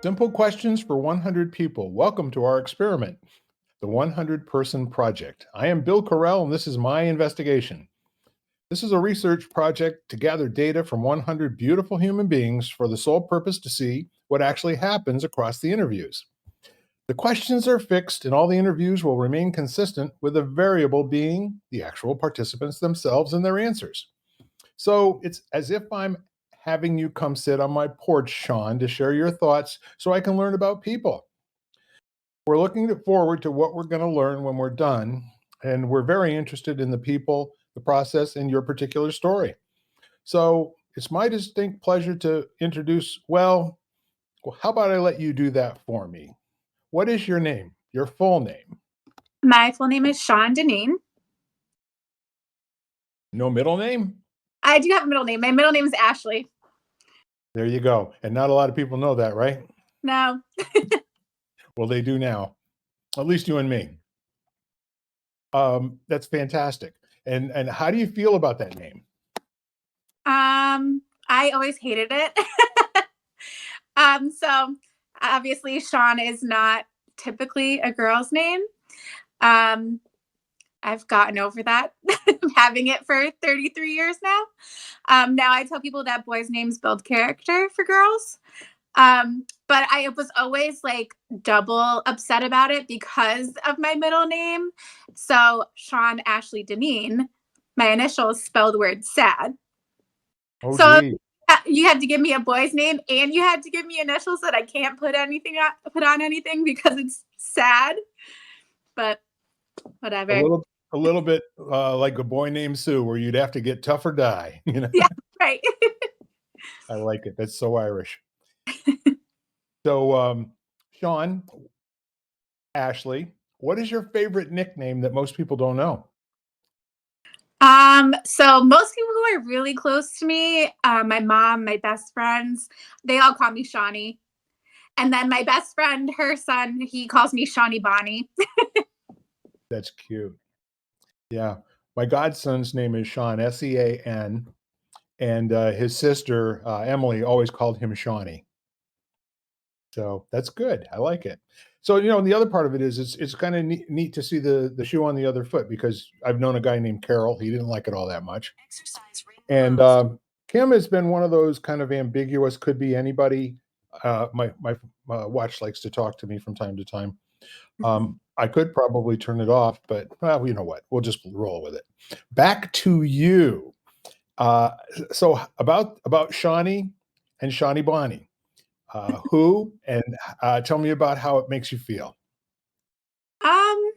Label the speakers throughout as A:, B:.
A: Simple questions for 100 people. Welcome to our experiment, the 100 Person Project. I am Bill Carell, and this is my investigation. This is a research project to gather data from 100 beautiful human beings for the sole purpose to see what actually happens across the interviews. The questions are fixed, and all the interviews will remain consistent, with a variable being the actual participants themselves and their answers. So it's as if I'm having you come sit on my porch, Shawn, to share your thoughts so I can learn about people. We're looking forward to what we're going to learn when we're done, and we're very interested in the people, the process, and your particular story. So it's my distinct pleasure to introduce, how about I let you do that for me? What is your name? Your full name?
B: My full name is Shawn Dineen.
A: No middle name?
B: I do have a middle name. My middle name is Ashley.
A: There you go. And not a lot of people know that, right?
B: No.
A: Well, they do now, at least you and me. That's fantastic. And how do you feel about that name?
B: I always hated it. So obviously Shawn is not typically a girl's name. Um, I've gotten over that, having it for 33 years now. Now I tell people that boys' names build character for girls. But I was always like double upset about it because of my middle name. So Shawn Ashley Dineen, my initials spell the word sad.
A: Oh,
B: So
A: gee.
B: you had to give me a boy's name and you had to give me initials that I can't put on anything because it's sad. But
A: A
B: whatever.
A: little a little bit, like A Boy Named Sue, where you'd have to get tough or die, you know?
B: Yeah, right.
A: I like it. That's so Irish. So, Shawn, Ashley, what is your favorite nickname that most people don't know?
B: So most people who are really close to me, my mom, my best friends, they all call me Shawnee. And then my best friend, her son, he calls me Shawnee Bonnie.
A: That's cute. Yeah. My godson's name is Sean, Sean, and, his sister, Emily, always called him Shawnee. So that's good. I like it. So, and the other part of it is it's kind of neat to see the shoe on the other foot, because I've known a guy named Carol. He didn't like it all that much. And Kim has been one of those kind of ambiguous, could be anybody. My watch likes to talk to me from time to time. I could probably turn it off, but well, you know what? We'll just roll with it. Back to you. Uh, so about Shawnee and Shawnee Bonnie. Who and tell me about how it makes you feel.
B: Um,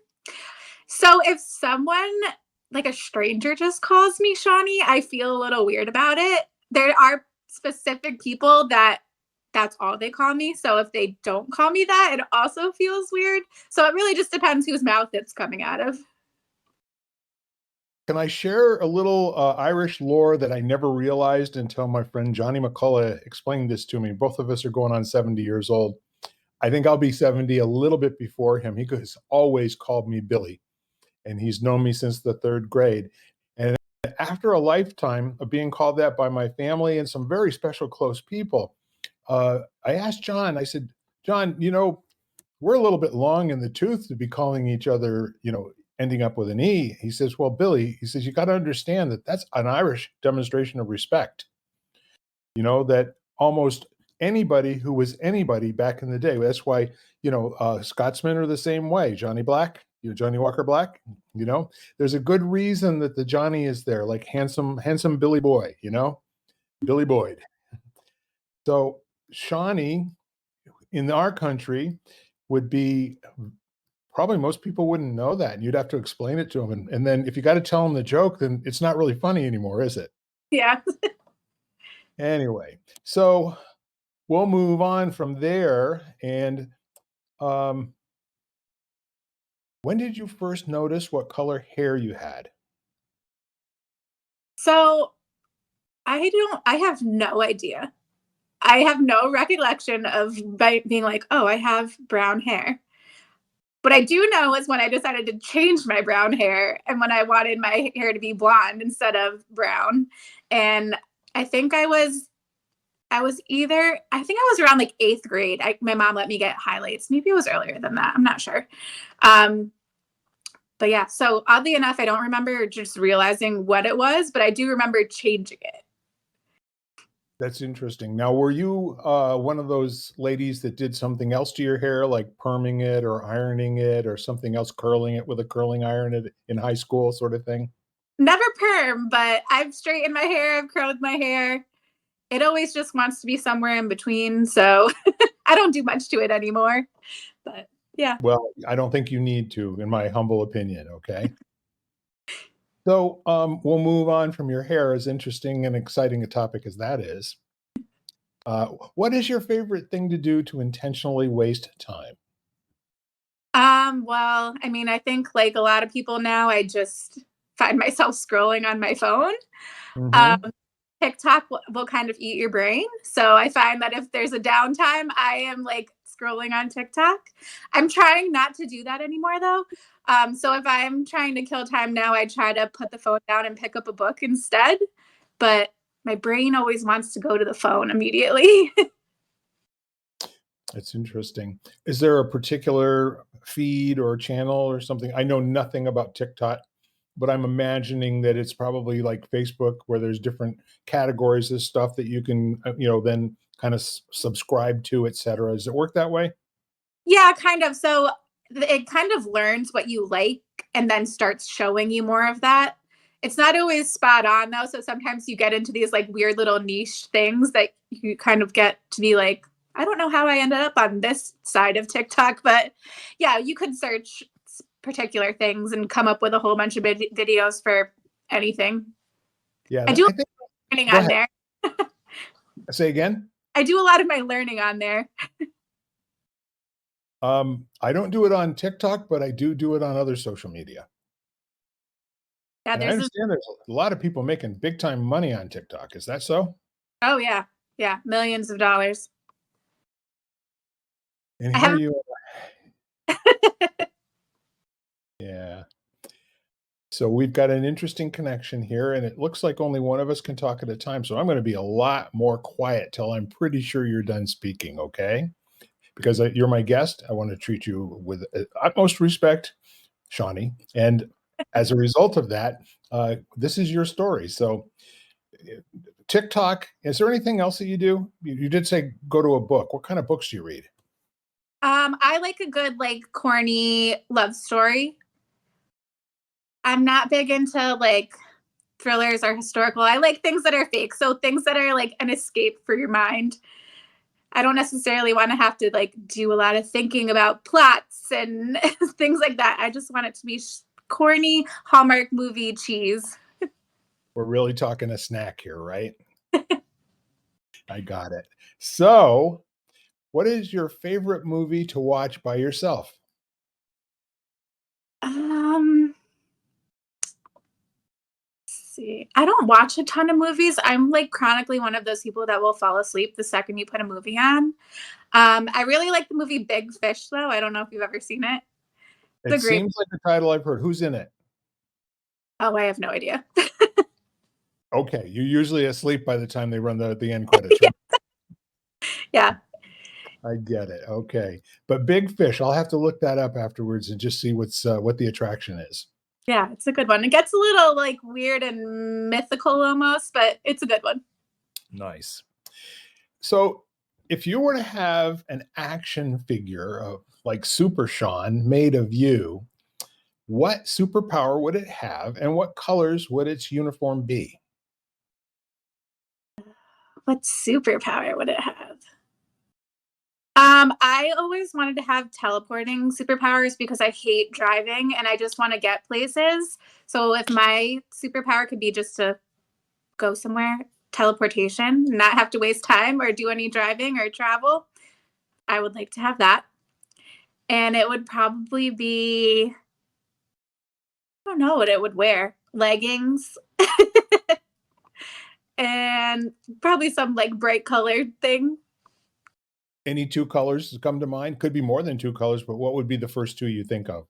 B: so if someone like a stranger just calls me Shawnee, I feel a little weird about it. There are specific people that that's all they call me. So if they don't call me that, it also feels weird. So it really just depends whose mouth it's coming out of.
A: Can I share a little Irish lore that I never realized until my friend Johnny McCullough explained this to me? Both of us are going on 70 years old. I think I'll be 70 a little bit before him. He has always called me Billy, and he's known me since the third grade. And after a lifetime of being called that by my family and some very special close people, I asked John, I said, John, we're a little bit long in the tooth to be calling each other, ending up with an E. He says, well, Billy, he says, you got to understand that that's an Irish demonstration of respect. That almost anybody who was anybody back in the day. That's why, Scotsmen are the same way. Johnny Black, Johnny Walker Black, there's a good reason that the Johnny is there, like handsome Billy Boy, Billy Boyd. So Shawnee in our country would be, probably most people wouldn't know that. And you'd have to explain it to them. And then if you got to tell them the joke, then it's not really funny anymore, is it?
B: Yeah.
A: Anyway, so we'll move on from there. And um, when did you first notice what color hair you had?
B: So I have no idea. I have no recollection of being like, oh, I have brown hair. What I do know is when I decided to change my brown hair and when I wanted my hair to be blonde instead of brown. And I think I was I think I was around like eighth grade. My mom let me get highlights. Maybe it was earlier than that. I'm not sure. Um, but yeah, so oddly enough, I don't remember just realizing what it was, but I do remember changing it.
A: That's interesting. Now, were you one of those ladies that did something else to your hair, like perming it or ironing it or something else, curling it with a curling iron in high school, sort of thing?
B: Never perm, but I've straightened my hair, I've curled my hair. It always just wants to be somewhere in between. So I don't do much to it anymore. But yeah.
A: Well, I don't think you need to, in my humble opinion. Okay. So we'll move on from your hair, as interesting and exciting a topic as that is. What is your favorite thing to do to intentionally waste time?
B: Well, I mean, I think like a lot of people now, I just find myself scrolling on my phone. Um,
A: Hmm.
B: TikTok will kind of eat your brain. So I find that if there's a downtime, I am like scrolling on TikTok. I'm trying not to do that anymore though. So if I'm trying to kill time now, I try to put the phone down and pick up a book instead. But my brain always wants to go to the phone immediately.
A: That's interesting. Is there a particular feed or channel or something? I know nothing about TikTok, but I'm imagining that it's probably like Facebook, where there's different categories of stuff that you can, then kind of subscribe to, et cetera. Does it work that way?
B: Yeah, kind of. So it kind of learns what you like and then starts showing you more of that. It's not always spot on though. So sometimes you get into these like weird little niche things that you kind of get to be like, I don't know how I ended up on this side of TikTok, but yeah, you could search particular things and come up with a whole bunch of videos for anything.
A: Yeah,
B: I do
A: I think.
B: learning
A: Go
B: on
A: ahead.
B: there.
A: Say again.
B: I do a lot of my learning on there.
A: I don't do it on TikTok, but I do it on other social media.
B: Yeah,
A: And I
B: there's this.
A: understand there's a lot of people making big time money on TikTok. Is that so?
B: Oh yeah, yeah, millions of dollars.
A: And
B: I
A: here
B: haven't.
A: you Yeah. So we've got an interesting connection here, and it looks like only one of us can talk at a time. So I'm going to be a lot more quiet till I'm pretty sure you're done speaking, okay? Because you're my guest. I want to treat you with utmost respect, Shawnee. And as a result of that, this is your story. So, TikTok, is there anything else that you do? You did say go to a book. What kind of books do you read?
B: I like a good like corny love story. I'm not big into like thrillers or historical. I like things that are fake. So things that are like an escape for your mind. I don't necessarily want to have to like do a lot of thinking about plots and things like that. I just want it to be corny Hallmark movie cheese.
A: We're really talking a snack here, right? I got it. So, what is your favorite movie to watch by yourself?
B: Um, see. I don't watch a ton of movies. I'm like chronically one of those people that will fall asleep the second you put a movie on. I really like the movie Big Fish, though. I don't know if you've ever seen it. It's
A: It
B: a great.
A: seems like a title I've heard. Who's in it?
B: Oh, I have no idea.
A: Okay, you're usually asleep by the time they run the end credits, right?
B: Yeah,
A: I get it. Okay, but Big Fish, I'll have to look that up afterwards and just see what the attraction is.
B: yeah, it's a good one. It gets a little like weird and mythical almost, but it's a good one.
A: Nice. So, if you were to have an action figure of like Super Sean made of you, what superpower would it have, and what colors would its uniform be?
B: What superpower would it have? I always wanted to have teleporting superpowers because I hate driving and I just want to get places. So if my superpower could be just to go somewhere, teleportation, not have to waste time or do any driving or travel, I would like to have that. And it would probably be, I don't know what it would wear. Leggings and probably some like bright colored thing.
A: Any two colors come to mind? Could be more than two colors, but what would be the first two you think of?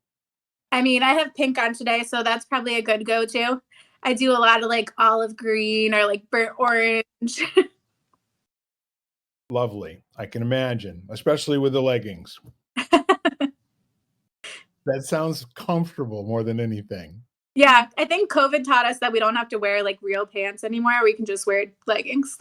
B: I mean, I have pink on today, so that's probably a good go to. I do a lot of like olive green or like burnt orange.
A: Lovely. I can imagine, especially with the leggings. That sounds comfortable more than anything.
B: Yeah, I think COVID taught us that we don't have to wear like real pants anymore. We can just wear leggings.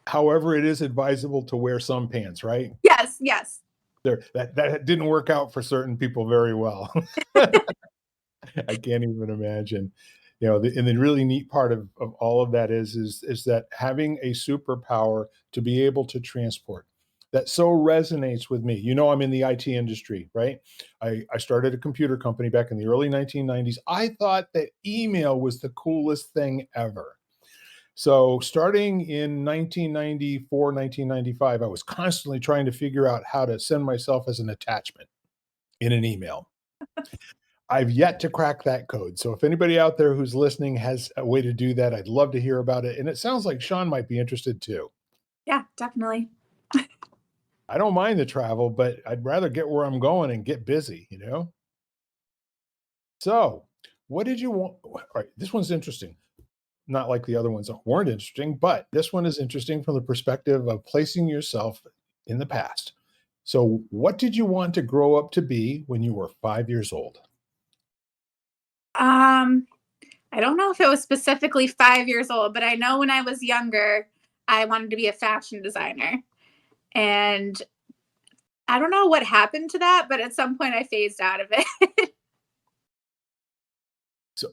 A: However, it is advisable to wear some pants, right?
B: Yes, yes.
A: That didn't work out for certain people very well. I can't even imagine. You know, and the really neat part of all of that is that having a superpower to be able to transport that so resonates with me. You know, I'm in the IT industry, right? I started a computer company back in the early 1990s. I thought that email was the coolest thing ever. So starting in 1994, 1995, I was constantly trying to figure out how to send myself as an attachment in an email. I've yet to crack that code. So if anybody out there who's listening has a way to do that, I'd love to hear about it. And it sounds like Shawn might be interested too.
B: Yeah, definitely.
A: I don't mind the travel, but I'd rather get where I'm going and get busy, you know? So, what did you want? All right, this one's interesting. Not like the other ones that weren't interesting, but this one is interesting from the perspective of placing yourself in the past. So, what did you want to grow up to be when you were 5 years old?
B: Um, I don't know if it was specifically 5 years old, but I know when I was younger, I wanted to be a fashion designer. And I don't know what happened to that, but at some point I phased out of it.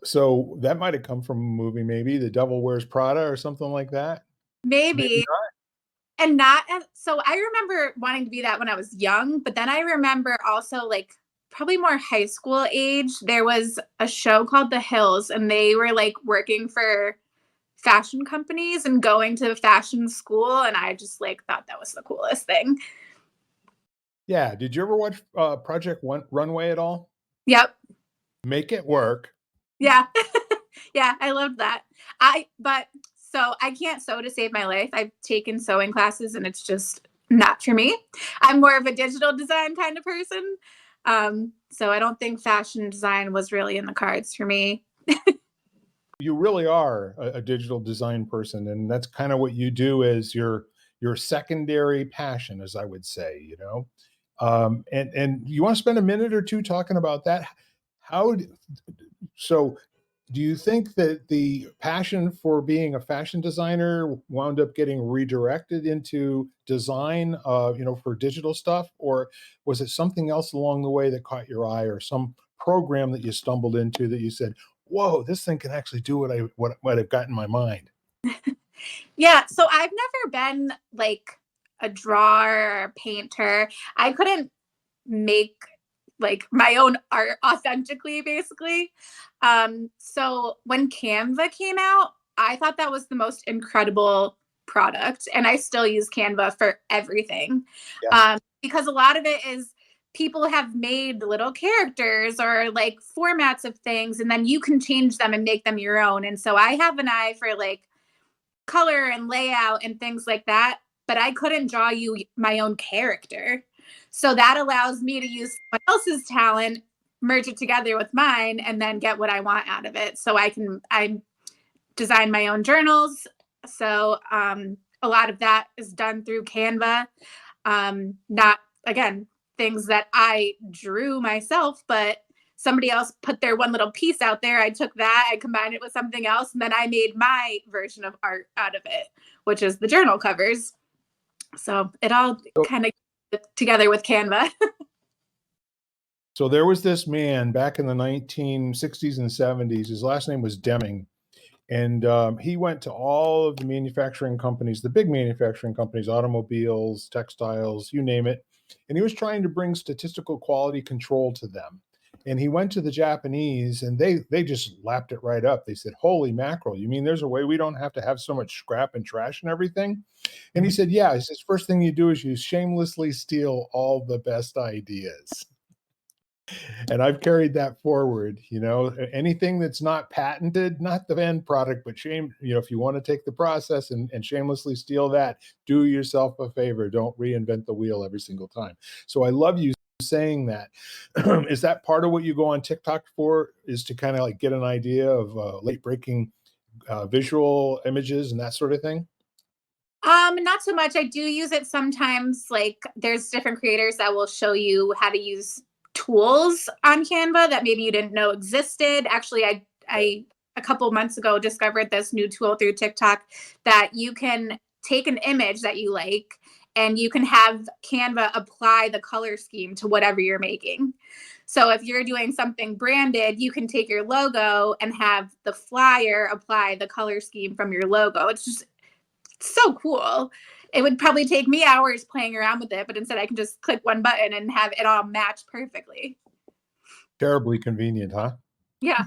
A: So that might have come from a movie, maybe The Devil Wears Prada or something like that. Maybe
B: Maybe.
A: not.
B: And not so I remember wanting to be that when I was young, but then I remember also like probably more high school age, there was a show called The Hills, and they were like working for fashion companies and going to fashion school. And I just like thought that was the coolest thing.
A: Yeah. Did you ever watch Project Runway at all?
B: Yep.
A: Make it work.
B: Yeah. Yeah, I loved that. But so I can't sew to save my life. I've taken sewing classes and it's just not for me. I'm more of a digital design kind of person. So I don't think fashion design was really in the cards for me.
A: You really are a digital design person, and that's kind of what you do as your secondary passion, as I would say. You know, and you want to spend a minute or two talking about that. How so? Do you think that the passion for being a fashion designer wound up getting redirected into design, you know, for digital stuff, or was it something else along the way that caught your eye, or some program that you stumbled into that you said, "Whoa, this thing can actually do what I've got in my mind"?
B: Yeah, so I've never been like a drawer or a painter. I couldn't make like my own art authentically, basically. So when Canva came out, I thought that was the most incredible product, and I still use Canva for everything.
A: Yeah.
B: Because a lot of it is people have made little characters or like formats of things, and then you can change them and make them your own. And so I have an eye for like color and layout and things like that, but I couldn't draw you my own character. So that allows me to use someone else's talent, merge it together with mine, and then get what I want out of it. So I design my own journals. So a lot of that is done through Canva. Not again things that I drew myself, but somebody else put their one little piece out there. I took that, I combined it with something else, and then I made my version of art out of it, which is the journal covers. So it all
A: So
B: kind of together with Canva.
A: so there was this man back in the 1960s and 70s. His last name was Deming. And he went to all of the manufacturing companies, the big manufacturing companies, automobiles, textiles, you name it. And he was trying to bring statistical quality control to them. And he went to the Japanese and they just lapped it right up. They said, "Holy mackerel, you mean there's a way we don't have to have so much scrap and trash and everything?" And he said, "Yeah." He says, "First thing you do is you shamelessly steal all the best ideas." And I've carried that forward, you know, anything that's not patented, not the end product, but you know, if you want to take the process and shamelessly steal that, do yourself a favor. Don't reinvent the wheel every single time. So I love you saying that. Is that part of what you go on TikTok for, is to kind of like get an idea of late breaking visual images and that sort of thing?
B: Not so much. I do use it sometimes. Like there's different creators that will show you how to use tools on Canva that maybe you didn't know existed. Actually, I a couple months ago discovered this new tool through TikTok that you can take an image that you like and you can have Canva apply the color scheme to whatever you're making. So if you're doing something branded, you can take your logo and have the flyer apply the color scheme from your logo. It's just so cool. It would probably take me hours playing around with it, but instead I can just click one button and have it all match perfectly.
A: Terribly convenient, huh?
B: Yeah.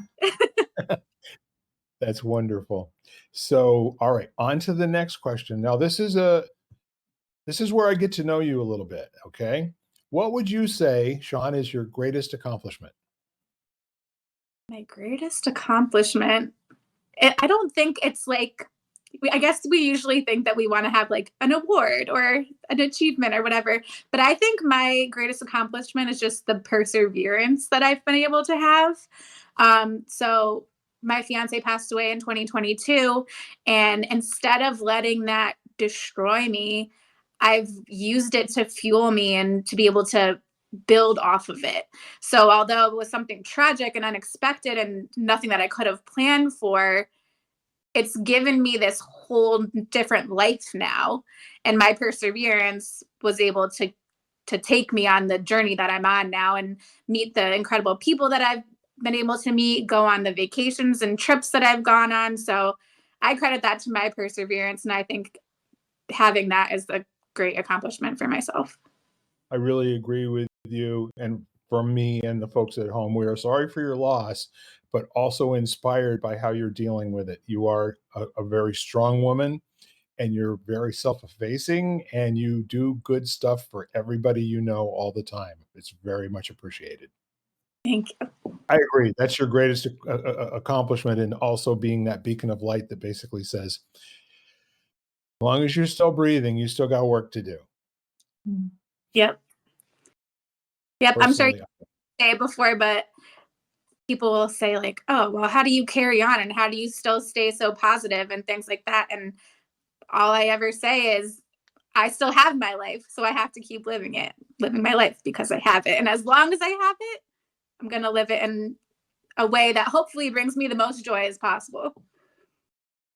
A: That's wonderful. So, all right, on to the next question. Now, this is where I get to know you a little bit, okay? What would you say, Shawn, is your greatest accomplishment?
B: My greatest accomplishment. I don't think it's like, I guess we usually think that we want to have like an award or an achievement or whatever. But I think my greatest accomplishment is just the perseverance that I've been able to have. So my fiance passed away in 2022. And instead of letting that destroy me, I've used it to fuel me and to be able to build off of it. So although it was something tragic and unexpected and nothing that I could have planned for, it's given me this whole different life now. And my perseverance was able to take me on the journey that I'm on now and meet the incredible people that I've been able to meet, go on the vacations and trips that I've gone on. So I credit that to my perseverance. And I think having that is a great accomplishment for myself.
A: I really agree with you. And for me and the folks at home, we are sorry for your loss, but also inspired by how you're dealing with it. You are a very strong woman and you're very self effacing and you do good stuff for everybody you know all the time. It's very much appreciated.
B: Thank you.
A: I agree. That's your greatest accomplishment, and also being that beacon of light that basically says, as long as you're still breathing, you still got work to do.
B: Yep. Yep. I'm sure you
A: Personally,
B: say it before, but people will say like, "Oh, well, how do you carry on and how do you still stay so positive and things like that?" And all I ever say is, I still have my life, so I have to keep living it, living my life because I have it. And as long as I have it, I'm going to live it in a way that hopefully brings me the most joy as possible.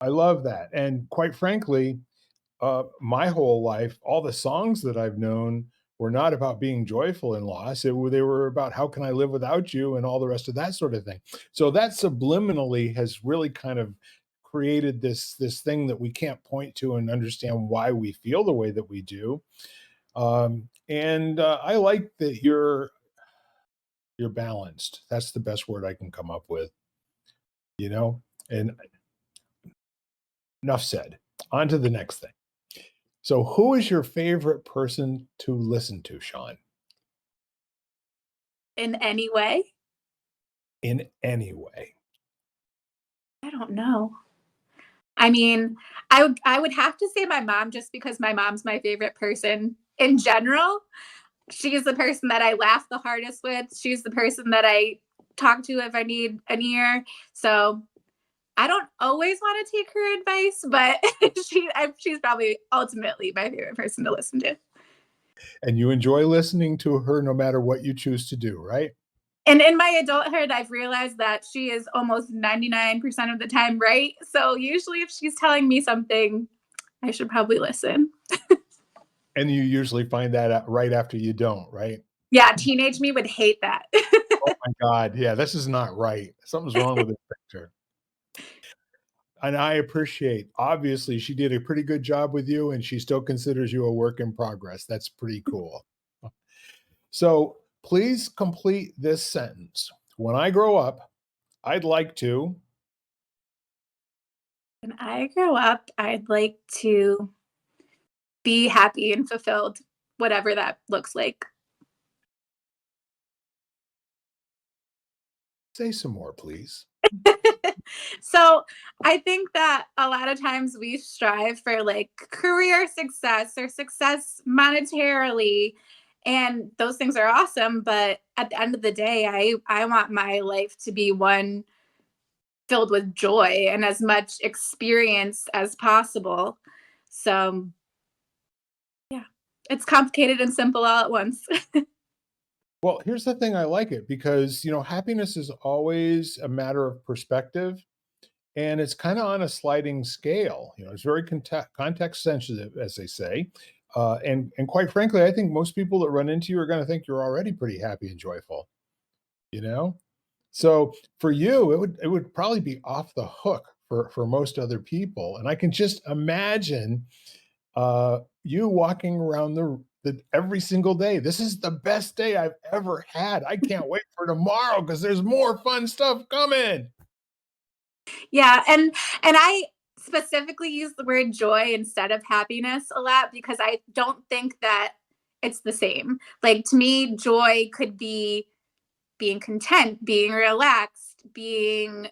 A: I love that. And quite frankly, my whole life, all the songs that I've known were not about being joyful in loss. They were about how can I live without you and all the rest of that sort of thing. So that subliminally has really kind of created this thing that we can't point to and understand why we feel the way that we do. And I like that you're balanced. That's the best word I can come up with, you know? And enough said. On to the next thing. So, who is your favorite person to listen to, Shawn,
B: In any way,
A: in any way?
B: I don't know. I mean, I would have to say my mom just because my mom's my favorite person in general. She is the person that I laugh the hardest with. She's the person that I talk to if I need an ear. So I don't always want to take her advice, but she's probably ultimately my favorite person to listen to.
A: And you enjoy listening to her no matter what you choose to do, right?
B: And in my adulthood, I've realized that she is almost 99% of the time right. So usually, if she's telling me something, I should probably listen.
A: And you usually find that out right after you don't, right?
B: Yeah, teenage me would hate that.
A: Oh my god, yeah, this is not right. Something's wrong with this picture. And I appreciate, obviously, she did a pretty good job with you, and she still considers you a work in progress. That's pretty cool. So, please complete this sentence. When I grow up, I'd like to
B: When I grow up, I'd like to be happy and fulfilled, whatever that looks like.
A: say some more, please.
B: So I think that a lot of times we strive for like career success or success monetarily, and those things are awesome. But at the end of the day, I want my life to be one filled with joy and as much experience as possible. So, yeah, it's complicated and simple all at once.
A: Well, here's the thing, I like it because, happiness is always a matter of perspective, and it's kinda on a sliding scale. It's very context sensitive, as they say, and quite frankly, I think most people that run into you are gonna think you're already pretty happy and joyful, you know? So, for you, it would probably be off the hook for most other people, and I can just imagine, you walking around the every single day. "This is the best day I've ever had. I can't wait for tomorrow because there's more fun stuff coming."
B: Yeah, and I specifically use the word joy instead of happiness a lot because I don't think that it's the same. Like to me, joy could be being content, being relaxed, being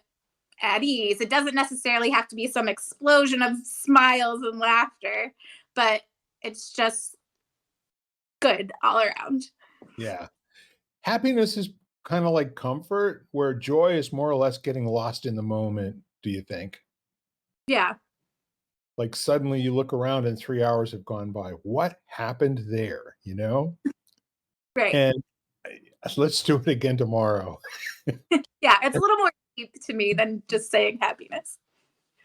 B: at ease. It doesn't necessarily have to be some explosion of smiles and laughter, but it's just good all around.
A: Yeah. Happiness is kinda like comfort, where joy is more or less getting lost in the moment, do you think?
B: Yeah,
A: Like, suddenly you look around and 3 hours have gone by. What happened there, you know?
B: right.
A: And, let's do it again tomorrow.
B: Yeah, it's a little more deep to me than just saying happiness.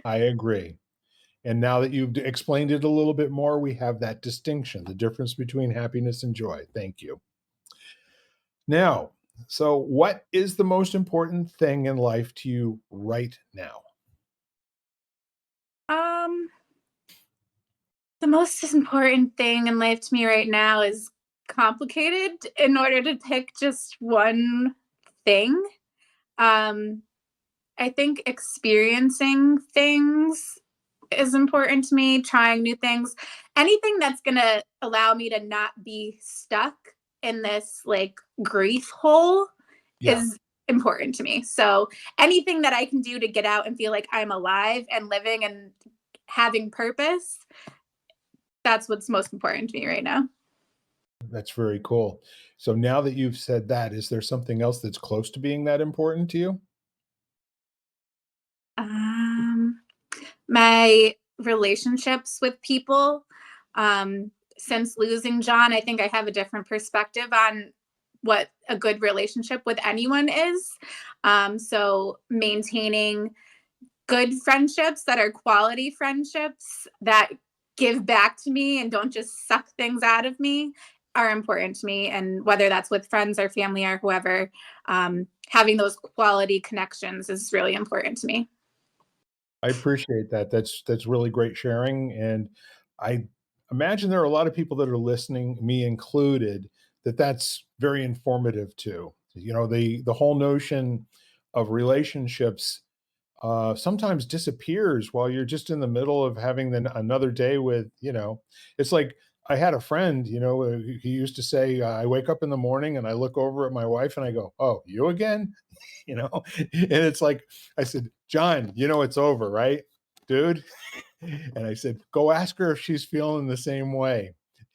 A: I agree. And now that you've explained it a little bit more, we have that distinction, the difference between happiness and joy. Thank you. Now, so what is the most important thing in life to you right now?
B: Um, the most important thing in life to me right now is complicated in order to pick just one thing. Um, I think experiencing things is important to me, trying new things. Anything that's going to allow me to not be stuck in this like grief hole
A: Yeah,
B: is important to me. So anything that I can do to get out and feel like I'm alive and living and having purpose, that's what's most important to me right now.
A: that's very cool. So now that you've said that, is there something else that's close to being that important to you?
B: Um, my relationships with people. Since losing John, I think I have a different perspective on what a good relationship with anyone is. So maintaining good friendships that are quality friendships that give back to me and don't just suck things out of me are important to me. And whether that's with friends or family or whoever, having those quality connections is really important to me.
A: I appreciate that. That's really great sharing, and I imagine there are a lot of people that are listening, me included, that's very informative too. The whole notion of relationships sometimes disappears while you're just in the middle of having another day with, it's like I had a friend, he used to say, I wake up in the morning and I look over at my wife and I go, "Oh, you again?" you know? And it's like, I said, "John, it's over, right, dude?" And I said, "Go ask her if she's feeling the same way."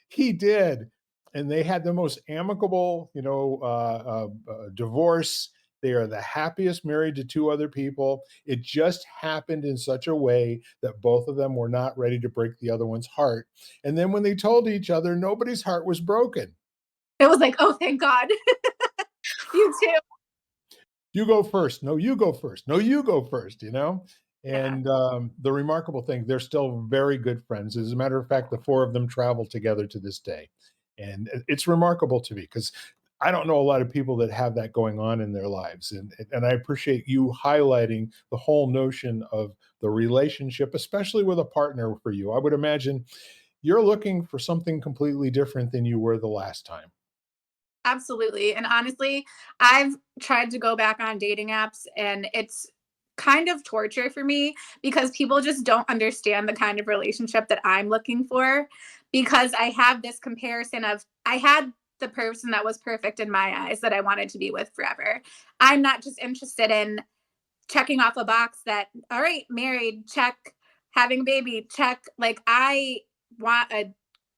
A: He did. And they had the most amicable, divorce. They are the happiest married to two other people. It just happened in such a way that both of them were not ready to break the other one's heart. And then when they told each other, nobody's heart was broken.
B: It was like, oh, thank God. You too.
A: You go first. No, you go first. No, you go first.
B: Yeah,
A: And the remarkable thing, they're still very good friends. As a matter of fact, the four of them travel together to this day. And it's remarkable to me because I don't know a lot of people that have that going on in their lives. And I appreciate you highlighting the whole notion of the relationship, especially with a partner for you. I would imagine you're looking for something completely different than you were the last time.
B: absolutely. And honestly, I've tried to go back on dating apps and it's kind of torture for me because people just don't understand the kind of relationship that I'm looking for because I have this comparison of I had the person that was perfect in my eyes that I wanted to be with forever. I'm not just interested in checking off a box that, all right, married, check, having a baby, check. Like, I want a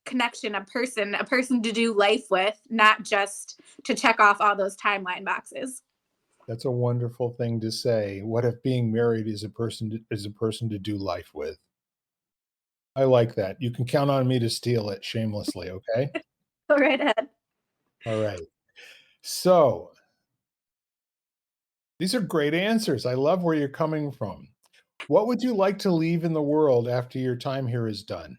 B: connection, a person to do life with, not just to check off all those timeline boxes.
A: That's a wonderful thing to say. What if being married is a person to do life with? I like that. You can count on me to steal it shamelessly, okay?
B: Go right ahead.
A: All right. So, these are great answers. I love where you're coming from. What would you like to leave in the world after your time here is done?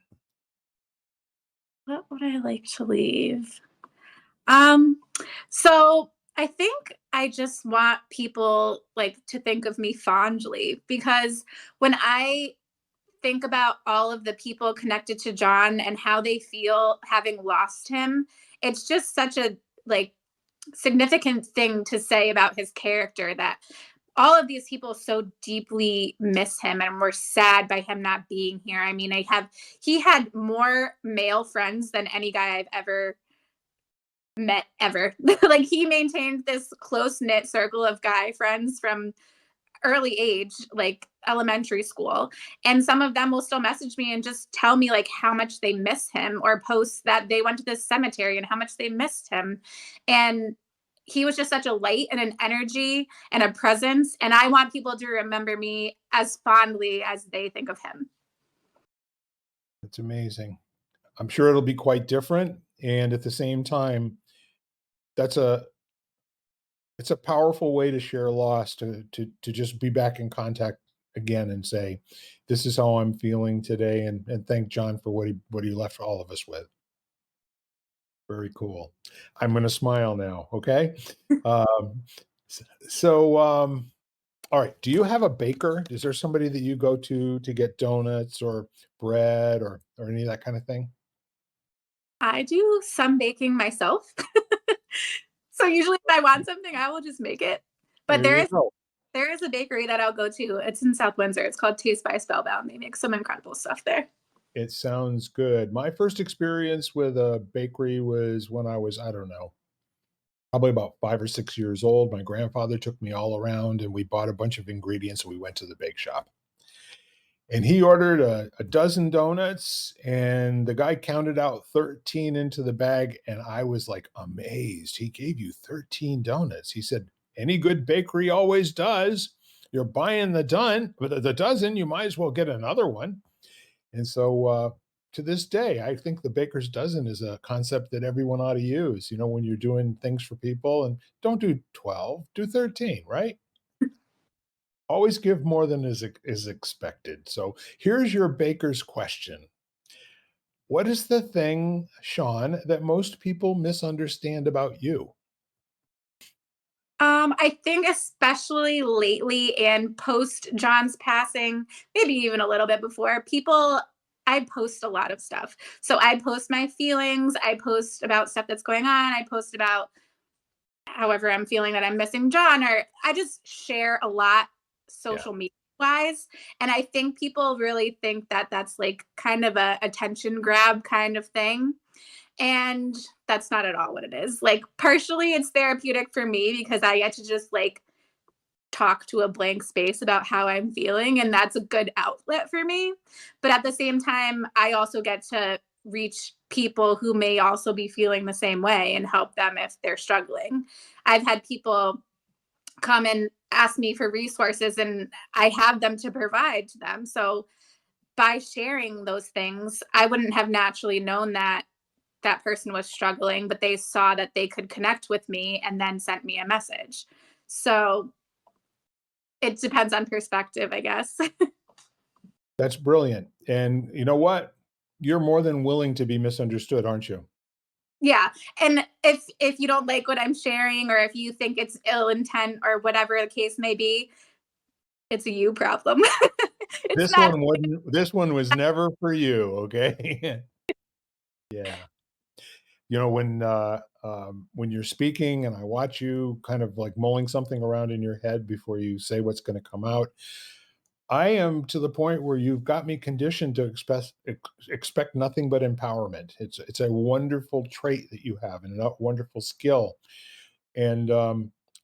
B: What would I like to leave? Um, so I think I just want people like to think of me fondly because when I think about all of the people connected to John and how they feel having lost him, it's just such a like significant thing to say about his character that all of these people so deeply miss him and were sad by him not being here. I mean, he had more male friends than any guy I've ever met ever. Like he maintained this close knit circle of guy friends from early age, like elementary school. And some of them will still message me and just tell me like how much they miss him or post that they went to this cemetery and how much they missed him. And he was just such a light and an energy and a presence. And I want people to remember me as fondly as they think of him.
A: It's amazing. I'm sure it'll be quite different, and at the same time, that's a it's a powerful way to share loss to just be back in contact again and say, "This is how I'm feeling today," and thank John for what he left all of us with. Very cool. I'm gonna smile now, okay? Um, so, all right, do you have a baker? Is there somebody that you go to get donuts or bread or any of that kind of thing?
B: I do some baking myself. So usually if I want something, I will just make it. But
A: There you go.
B: there is a bakery that I'll go to. It's in South Windsor. It's called Taste by Spellbound. They make some incredible stuff there.
A: It sounds good. My first experience with a bakery was when I was, I don't know, probably about 5 or 6 years old. My grandfather took me all around and we bought a bunch of ingredients and we went to the bake shop. And he ordered a dozen donuts and the guy counted out 13 into the bag and I was like amazed. He gave you 13 donuts. He said, "Any good bakery always does. You're buying the dozen, you might as well get another one." And so, to this day, I think the baker's dozen is a concept that everyone ought to use, when you're doing things for people, and don't do 12, do 13, right? Always give more than is expected. So, here's your baker's question. What is the thing, Sean, that most people misunderstand about you?
B: I think especially lately and post John's passing, maybe even a little bit before, I post a lot of stuff. So I post my feelings, I post about stuff that's going on, I post about however I'm feeling that I'm missing John, or I just share a lot
A: Yeah,
B: social media wise. And I think people really think that that's like kind of a attention grab kind of thing. And that's not at all what it is. Like, partially, it's therapeutic for me because I get to just like talk to a blank space about how I'm feeling. And that's a good outlet for me. But at the same time, I also get to reach people who may also be feeling the same way and help them if they're struggling. I've had people come and ask me for resources, and I have them to provide to them. So by sharing those things, I wouldn't have naturally known that that person was struggling, but they saw that they could connect with me and then sent me a message. So it depends on perspective, I guess.
A: that's brilliant. And you know what? You're more than willing to be misunderstood, aren't you?
B: Yeah. And if you don't like what I'm sharing or if you think it's ill intent or whatever the case may be, it's a you problem. It's not.
A: This one was never for you, okay? Yeah. When you're speaking and I watch you kind of like mulling something around in your head before you say what's gonna come out, I am to the point where you've got me conditioned to expect nothing but empowerment. It's a wonderful trait that you have and a wonderful skill. And,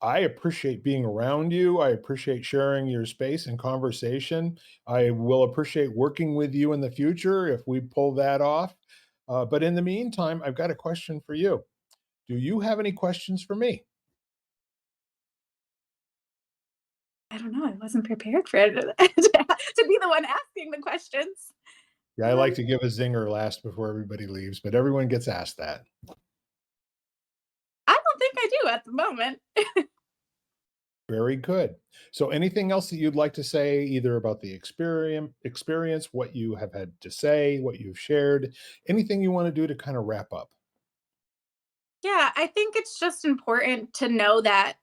A: I appreciate being around you. I appreciate sharing your space and conversation. I will appreciate working with you in the future if we pull that off. But in the meantime, I've got a question for you. Do you have any questions for me?
B: I don't know. I wasn't prepared for it to be the one asking the questions.
A: Yeah, I like to give a zinger last before everybody leaves, but everyone gets asked that.
B: I don't think I do at the moment.
A: Very good. So anything else that you'd like to say either about the experience, what you have had to say, what you've shared, anything you want to do to kind of wrap up?
B: Yeah, I think it's just important to know that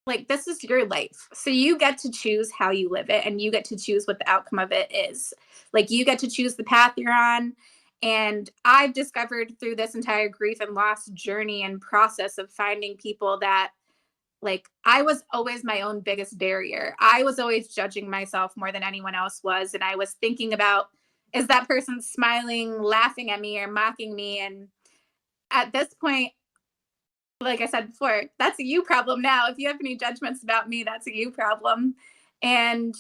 B: like this is your life. So you get to choose how you live it and you get to choose what the outcome of it is. Like you get to choose the path you're on. And I've discovered through this entire grief and loss journey and process of finding people that like I was always my own biggest barrier. I was always judging myself more than anyone else was. And I was thinking about, is that person smiling, laughing at me, or mocking me? And at this point, like I said before, that's a you problem now. If you have any judgments about me, that's a you problem. And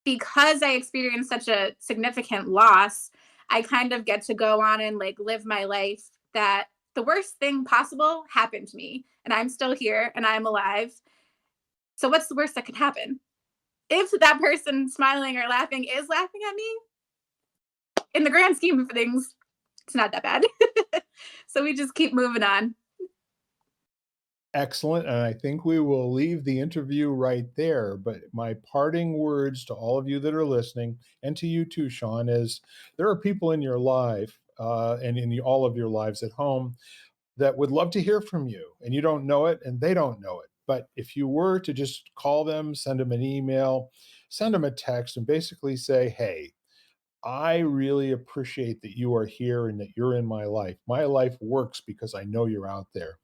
B: because I experienced such a significant loss, I kind of get to go on and like live my life that the worst thing possible happened to me and I'm still here and I'm alive. So what's the worst that could happen? If that person smiling or laughing is laughing at me, in the grand scheme of things, it's not that bad. So we just keep moving on.
A: Excellent. And I think we will leave the interview right there. But my parting words to all of you that are listening, and to you too, Shawn, is there are people in your life and in all of your lives at home that would love to hear from you, and you don't know it, and they don't know it. But if you were to just call them, send them an email, send them a text, and basically say, hey, I really appreciate that you are here and that you're in my life. My life works because I know you're out there.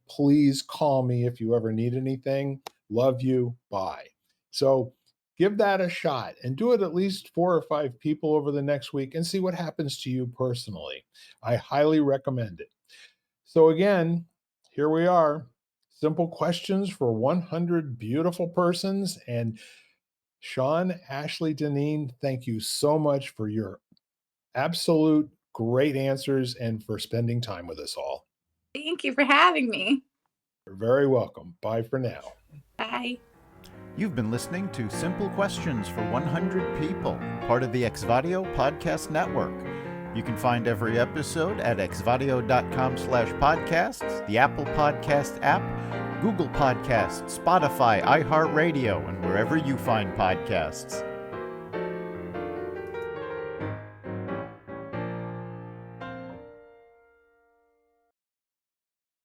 A: Please call me if you ever need anything. Love you. Bye. So give that a shot and do it at least 4 or 5 people over the next week and see what happens to you personally. I highly recommend it. So again, here we are. Simple questions for 100 beautiful persons. And Shawn Ashley Dineen, thank you so much for your absolute great answers and for spending time with us all.
B: Thank you for having me.
A: You're very welcome. Bye for now.
B: Bye.
C: You've been listening to Simple Questions for 100 People, part of the Exvadio Podcast Network. You can find every episode at exvadio.com/podcasts, the Apple Podcast app, Google Podcasts, Spotify, iHeartRadio, and wherever you find podcasts.